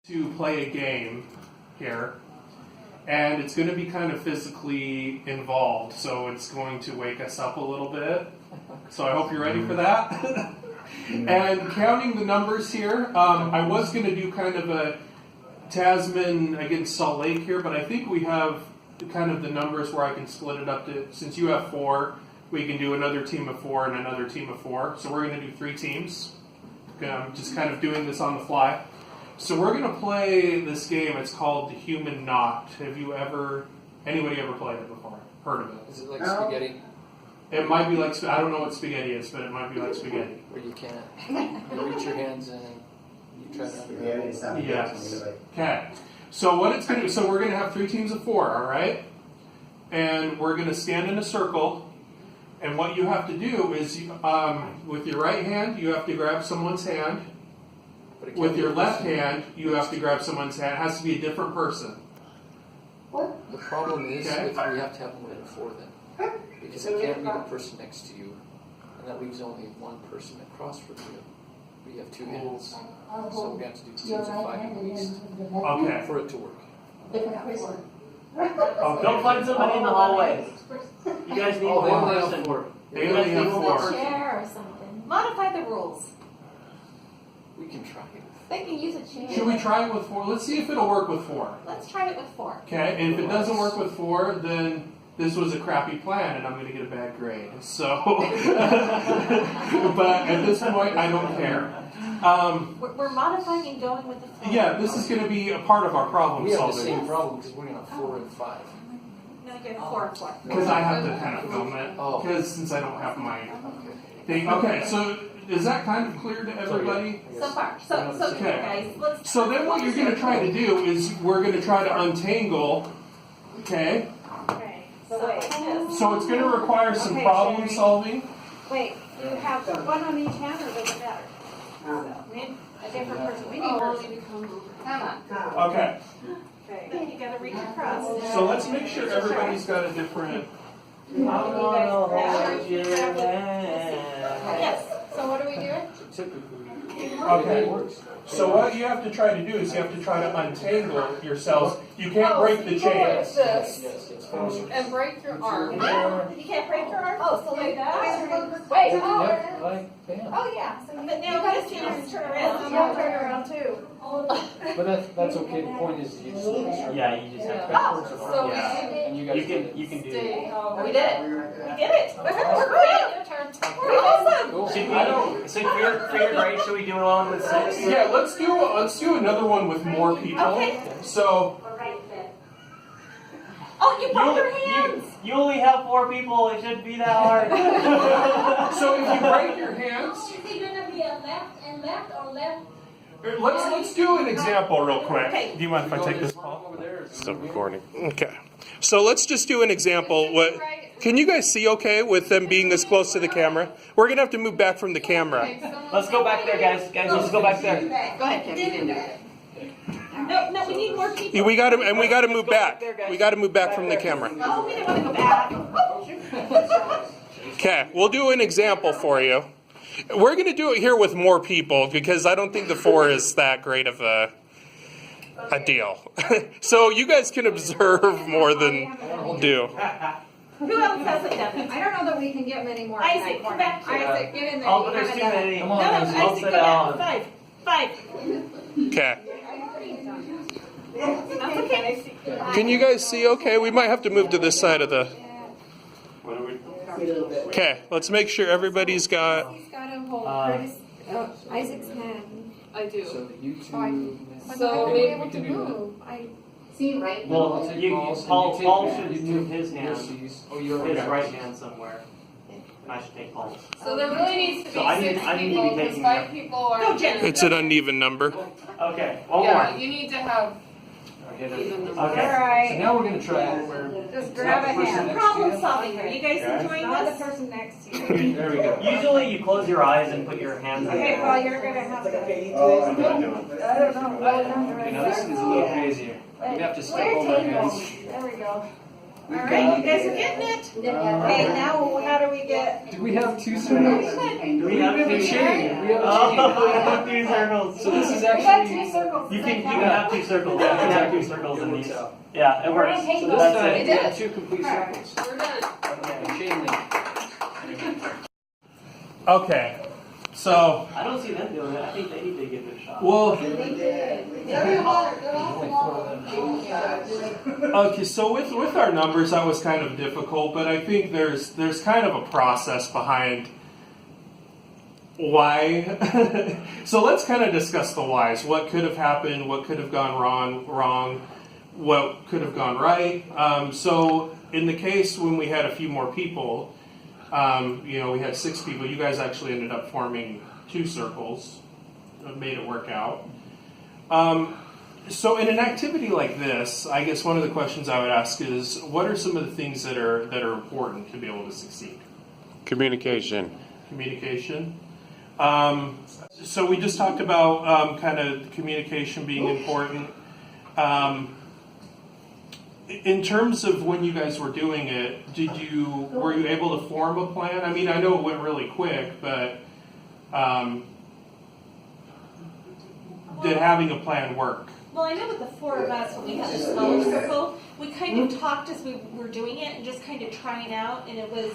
to play a game here, and it's going to be kind of physically involved, so it's going to wake us up a little bit. So I hope you're ready for that. And counting the numbers here, I was going to do kind of a Tasman against Salt Lake here, but I think we have kind of the numbers where I can split it up to, since you have 4, we can do another team of 4 and another team of 4. So we're going to do 3 teams. I'm just kind of doing this on the fly. So we're going to play this game. It's called The Human Knot. Have you anybody ever played it before? Heard of it? Is it like spaghetti? It might be like, I don't know what spaghetti is, but it might be like spaghetti. Where you can't, you reach your hands in and you try to... Yes. Okay. So what it's going to do, so we're going to have 3 teams of 4, all right? And we're going to stand in a circle. And what you have to do is, with your right hand, you have to grab someone's hand. With your left hand, you have to grab someone's hand. It has to be a different person. The problem is if we have to have more than 4 then. Because it can't be the person next to you. And that leaves only one person across from you. We have 2 hands. So we have to do teams of 5 at least. Okay. For it to work. Don't find somebody in the hallway. You guys need one person. They only have 4. Chair or something. Modify the rules. We can try it. They can use a chair. Should we try it with 4? Let's see if it'll work with 4. Let's try it with 4. Okay, and if it doesn't work with 4, then this was a crappy plan and I'm going to get a bad grade. So, but at this point, I don't care. We're modifying and going with the 4. Yeah, this is going to be a part of our problem We have the solving. same problem because we're going to have 4 and 5. No, you have 4 and 4. Because I have to kind of film it. Because since I don't have my thing. Okay, so is that kind of clear to everybody? So far. So okay, guys. So then what you're going to try to do is we're going to try to untangle. Okay. Okay. So wait. So it's going to require some problem solving. Wait, do you have one on each hand or does it matter? We need a different person. We need more. Come on. Okay. Okay. You gotta reach across. So let's make sure everybody's got a different. Yes. So what are we doing? So typically, Okay. it works. So what you have to try to do is you have to try to untangle yourselves. You can't break the chain. Yes, And break your arm. You can't break your arm. Oh, so like that? Wait. Yep, like bam. Oh yeah. So But now guys can turn around. I'm gonna turn around too. But that's okay. The point is you just Yeah, you just have to. Oh, so Yeah. and you guys You can do it. stay. We did it. We did it. We're great. Your turn. We're awesome. Cool. Should we, so for your grade, should we do one with 6? Yeah, let's do another one with more people. Okay. So Oh, you broke your hands. You only have 4 people. It shouldn't be that hard. so if you break your hands, Is it gonna be a left and left or left? let's do an example real quick. Okay. Do you mind if I take this? Over there. Still recording. Okay. So let's just do an example. What? Can you guys see okay with them being this close to the camera? We're going to have to move back from the camera. Let's go back there, guys. Let's go back there. Go ahead, Tim. You didn't do it. No, we need more people. Yeah, we got to move back. We got to move back from the camera. Oh, we didn't want to go back. Okay, we'll do an example for you. We're going to do it here with more people because I don't think the 4 is that great of a deal. So you guys can observe more than do. Who else hasn't done it? I don't know that we can get many more. Isaac, come back here. Isaac, get in there. Oh, You but there's haven't too done it. many. Come No, on, guys. I'll Isaac, sit go down. down. 5. Okay. That's okay. Can you guys see okay? We might have to move to this side of the... Okay, let's make sure everybody's got... He's got to hold Isaac's hand. I do. So that you two. So we be can able to do that. move. See, right? Well, Paul should move his hand, Oh, you're his right hand somewhere. And I should take Paul's. So there really needs to be So I need 6 to be people because taking 5 people are. Go, Jen. It's an uneven number. Okay, one Yeah, more. you need to have. Okay. So Alright. now we're going to try it where Just grab a hand. Problem solving. Are you guys enjoying Not the this? person next to you. there we go. Usually you close your eyes and put your hands in Okay, there. well, you're gonna have to. I'm not doing it. I don't know. Okay, now this is a little crazier. You have to step over hands. There we go. All right, you guys are getting it. Okay, now how do we get? Do we have 2 circles? We have a two. chain. We have a Oh, we chain. have 2 circles. So this is We got actually. 2 circles. You can have 2 circles. You can have 2 circles in these. out. Yeah, it works. So this That's time it. we have 2 complete circles. We're done. Okay, chain link. Okay, so I don't see them doing it. I think they need to give it a shot. well, Only 4 of them. okay. So with our numbers, that was kind of difficult, but I think there's kind of a process behind why. So let's kind of discuss the whys. What could have happened? What could have gone wrong? What could have gone right? So in the case when we had a few more people, we had 6 people. You guys actually ended up forming 2 circles. Made it work out. So in an activity like this, I guess one of the questions I would ask is, what are some of the things that are important to be able to succeed? Communication. Communication. So we just talked about kind of communication being important. In terms of when you guys were doing it, were you able to form a plan? I mean, I know it went really quick, but did having a plan work? Well, I know with the 4 of us, when we had the smaller circle, we kind of talked as we were doing it and just kind of trying out, and it was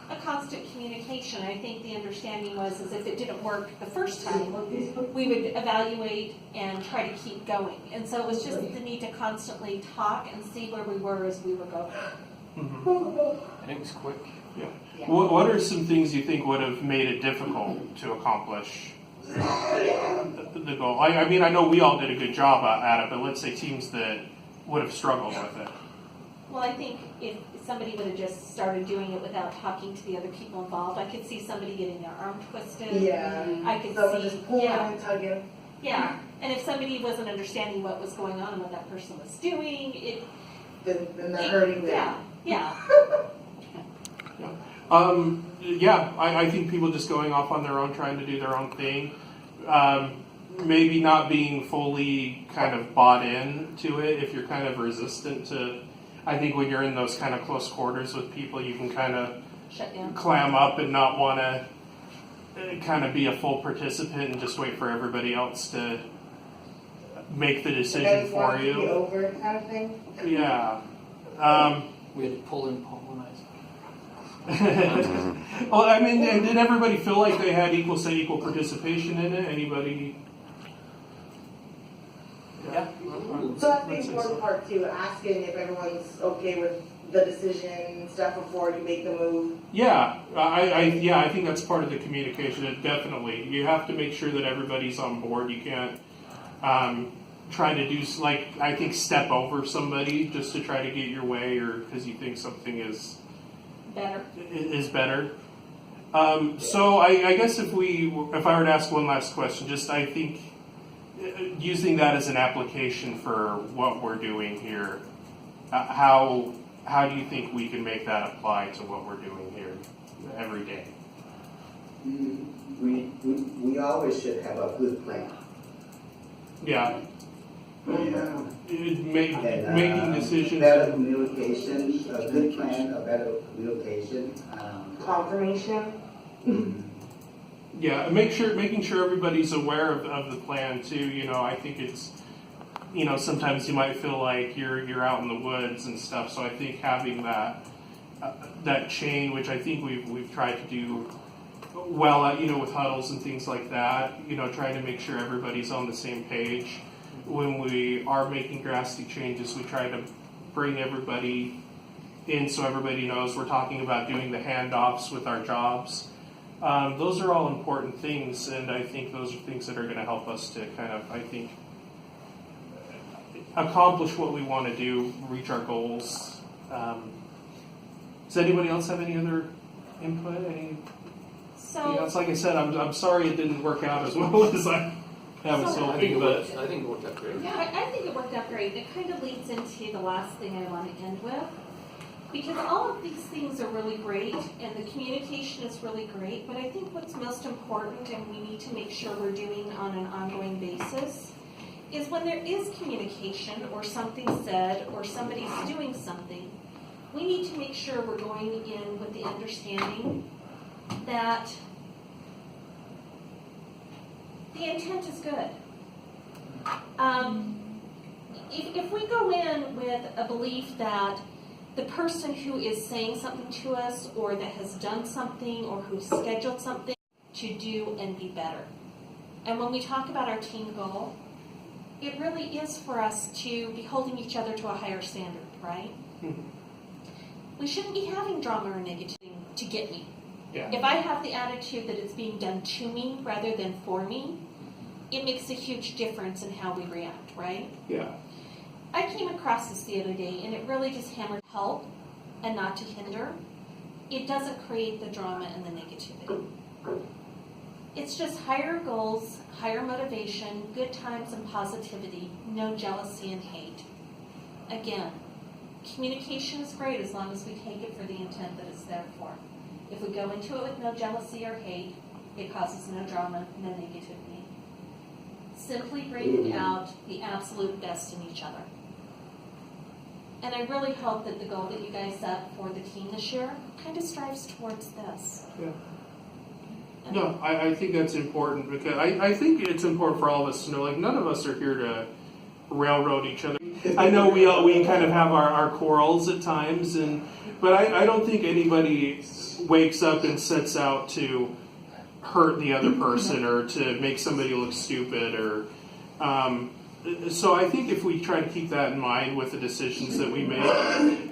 a constant communication. I think the understanding was is if it didn't work the first time, we would evaluate and try to keep going. And so it was just the need to constantly talk and see where we were as we were going. And it was quick. Yeah. What are some things you think would have made it difficult to accomplish the goal? I mean, I know we all did a good job at it, but let's say teams that would have struggled with it. Well, I think if somebody would have just started doing it without talking to the other people involved, I could see somebody getting their arm twisted. Yeah. I could So see, just pulling yeah. and tugging. Yeah, and if somebody wasn't understanding what was going on and what that person was doing, Then they're hurting them. yeah. I think people just going off on their own, trying to do their own thing, maybe not being fully kind of bought in to it. If you're kind of resistant to, I think when you're in those kind of close quarters with people, you can kind of Shut down. clam up and not want to kind of be a full participant and just wait for everybody else to make the decision for Be you. over kind of thing. Yeah. We had to pull in Paul Well, I mean, and did everybody feel like they had equal participation in it? Anybody? Yeah. So that's the important part too, asking if everyone's okay with the decision and stuff before you make the move. Yeah, I think that's part of the communication. Definitely, you have to make sure that everybody's on board. You can't try to do I think step over somebody just to try to get your way or because you think something is better. So I guess if I were to ask one last question, just I think using that as an application for what we're doing here, how do you think we can make that apply to what we're doing here every day? We always should have a good plan. Yeah. Making decisions. Better communication, a good plan, a better communication. Confirmation. Yeah, making sure everybody's aware of the plan too. I think it's, sometimes you might feel like you're out in the woods and stuff. So I think having that chain, which I think we've tried to do well at, with huddles and things like that. Trying to make sure everybody's on the same page. When we are making drastic changes, we try to bring everybody in so everybody knows we're talking about doing the handoffs with our jobs. Those are all important things, and I think those are things that are going to help us to kind of, I think, accomplish what we want to do, reach our goals. Does anybody else have any other input? Anything else? Like I said, I'm sorry it didn't work out as well as I was hoping, but I think it worked out great. Yeah, I think it worked out great. It kind of leads into the last thing I want to end with. Because all of these things are really great, and the communication is really great, but I think what's most important, and we need to make sure we're doing on an ongoing basis, is when there is communication, or something said, or somebody's doing something, we need to make sure we're going in with the understanding that the intent is good. If we go in with a belief that the person who is saying something to us or that has done something or who scheduled something to do and be better. And when we talk about our team goal, it really is for us to be holding each other to a higher standard, right? Mhm. We shouldn't be having drama or negativity to get me. Yeah. If I have the attitude that it's being done to me rather than for me, it makes a huge difference in how we react, right? Yeah. I came across this the other day, and it really just hammered help and not to hinder. It doesn't create the drama and the negativity. It's just higher goals, higher motivation, good times and positivity, no jealousy and hate. Again, communication is great as long as we take it for the intent that it's there for. If we go into it with no jealousy or hate, it causes no drama, no negativity. Simply bringing out the absolute best in each other. And I really hope that the goal that you guys set for the team this year kind of strives towards this. Yeah. No, I think that's important because I think it's important for all of us to know, like, none of us are here to railroad each other. I know we kind of have our quarrels at times, but I don't think anybody wakes up and sets out to hurt the other person or to make somebody look stupid or so I think if we try to keep that in mind with the decisions that we make,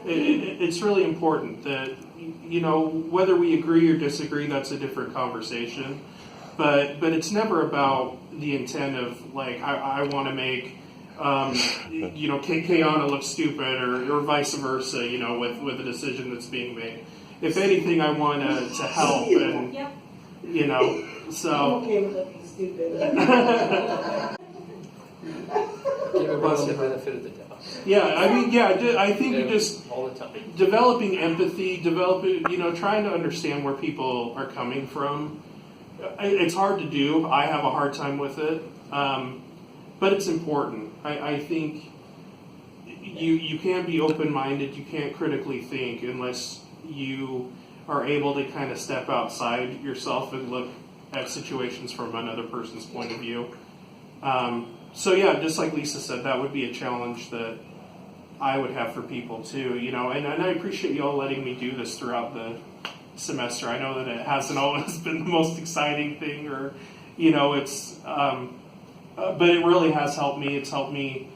it's really important that, you know, whether we agree or disagree, that's a different conversation. But it's never about the intent of, like, I want to make, you know, Kayana look stupid or vice versa, you know, with a decision that's being made. If anything, I want to help and, Yep. you know, so. I'm okay with looking stupid. Give everyone the benefit of the doubt. Yeah, I mean, I think you just all the time. developing empathy, you know, trying to understand where people are coming from. It's hard to do. I have a hard time with it, but it's important. I think you can't be open-minded. You can't critically think unless you are able to kind of step outside yourself and look at situations from another person's point of view. So yeah, just like Lisa said, that would be a challenge that I would have for people too, you know, and I appreciate you all letting me do this throughout the semester. I know that it hasn't always been the most exciting thing or, you know, it's, but it really has helped me. It's helped me,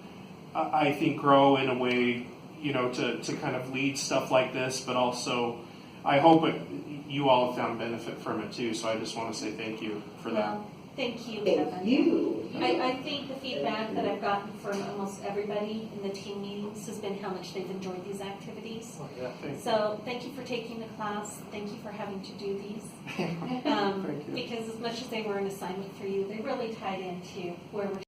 I think, grow in a way, you know, to kind of lead stuff like this, but also I hope you all have found benefit from it too, so I just want to say thank you for that. Well, thank you, Thank Kevin. you. I think the feedback that I've gotten from almost everybody in the team meetings has been how much they've enjoyed these activities. Oh, yeah. So thank you for taking the class. Thank you for having to do these. Thank you. Because as much as they were an assignment for you, they really tied into where we're